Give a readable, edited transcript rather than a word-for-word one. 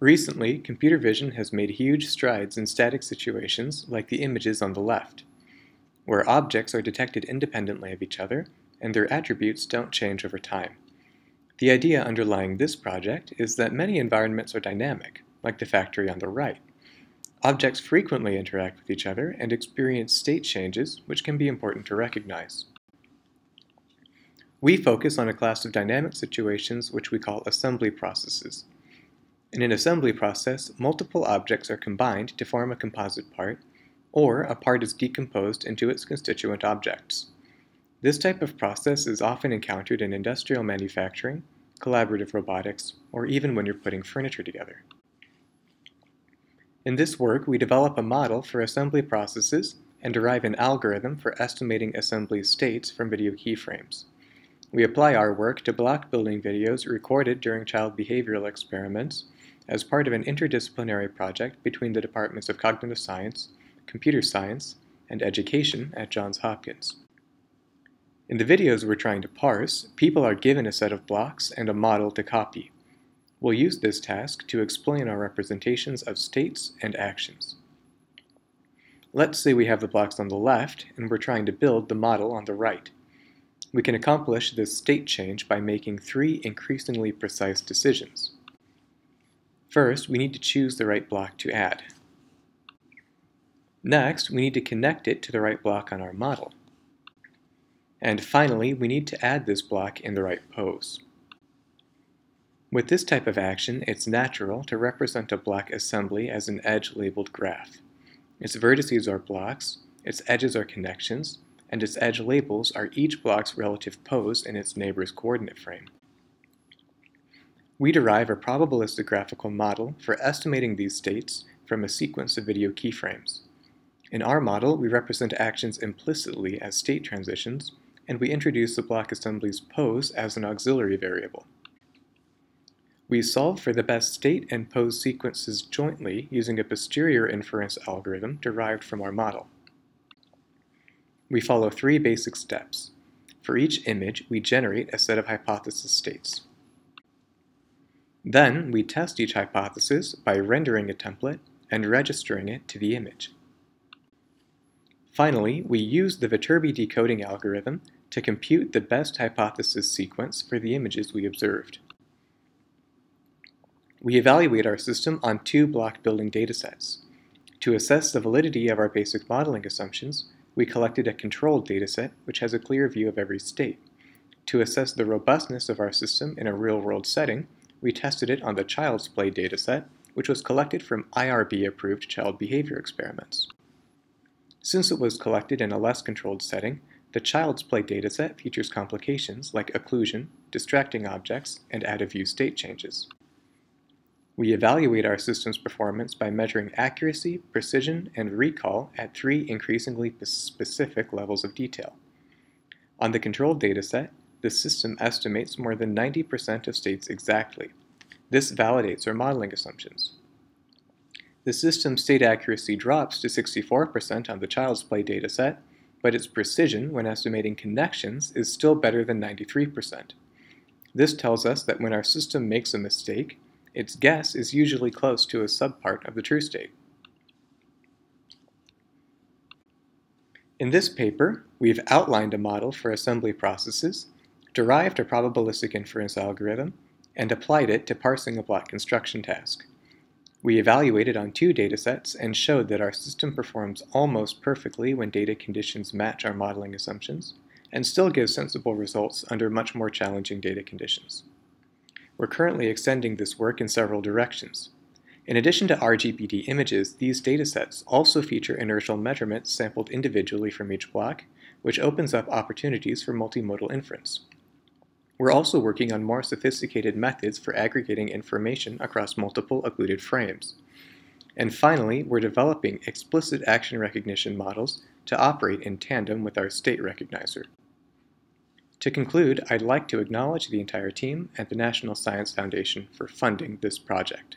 Recently, computer vision has made huge strides in static situations like the images on the left, where objects are detected independently of each other and their attributes don't change over time. The idea underlying this project is that many environments are dynamic, like the factory on the right. Objects frequently interact with each other and experience state changes, which can be important to recognize. We focus on a class of dynamic situations which we call assembly processes. In an assembly process, multiple objects are combined to form a composite part, or a part is decomposed into its constituent objects. This type of process is often encountered in industrial manufacturing, collaborative robotics, or even when you're putting furniture together. In this work, we develop a model for assembly processes and derive an algorithm for estimating assembly states from video keyframes. We apply our work to block building videos recorded during child behavioral experiments as part of an interdisciplinary project between the Departments of Cognitive Science, Computer Science, and Education at Johns Hopkins. In the videos we're trying to parse, people are given a set of blocks and a model to copy. We'll use this task to explain our representations of states and actions. Let's say we have the blocks on the left and we're trying to build the model on the right. We can accomplish this state change by making 3 increasingly precise decisions. First, we need to choose the right block to add. Next, we need to connect it to the right block on our model. And finally, we need to add this block in the right pose. With this type of action, it's natural to represent a block assembly as an edge-labeled graph. Its vertices are blocks, its edges are connections, and its edge labels are each block's relative pose in its neighbor's coordinate frame. We derive a probabilistic graphical model for estimating these states from a sequence of video keyframes. In our model, we represent actions implicitly as state transitions, and we introduce the block assembly's pose as an auxiliary variable. We solve for the best state and pose sequences jointly using a posterior inference algorithm derived from our model. We follow 3 basic steps. For each image, we generate a set of hypothesis states. Then, we test each hypothesis by rendering a template and registering it to the image. Finally, we use the Viterbi decoding algorithm to compute the best hypothesis sequence for the images we observed. We evaluate our system on 2 block building datasets. To assess the validity of our basic modeling assumptions, we collected a controlled dataset which has a clear view of every state. To assess the robustness of our system in a real-world setting, we tested it on the Child's Play dataset, which was collected from IRB-approved child behavior experiments. Since it was collected in a less controlled setting, the Child's Play dataset features complications like occlusion, distracting objects, and out-of-view state changes. We evaluate our system's performance by measuring accuracy, precision, and recall at 3 increasingly specific levels of detail. On the controlled dataset, the system estimates more than 90% of states exactly. This validates our modeling assumptions. The system's state accuracy drops to 64% on the Child's Play dataset, but its precision when estimating connections is still better than 93%. This tells us that when our system makes a mistake, its guess is usually close to a subpart of the true state. In this paper, we've outlined a model for assembly processes, derived a probabilistic inference algorithm, and applied it to parsing a block construction task. We evaluated on 2 datasets and showed that our system performs almost perfectly when data conditions match our modeling assumptions, and still gives sensible results under much more challenging data conditions. We're currently extending this work in several directions. In addition to RGBD images, these datasets also feature inertial measurements sampled individually from each block, which opens up opportunities for multimodal inference. We're also working on more sophisticated methods for aggregating information across multiple occluded frames. And finally, we're developing explicit action recognition models to operate in tandem with our state recognizer. To conclude, I'd like to acknowledge the entire team at the National Science Foundation for funding this project.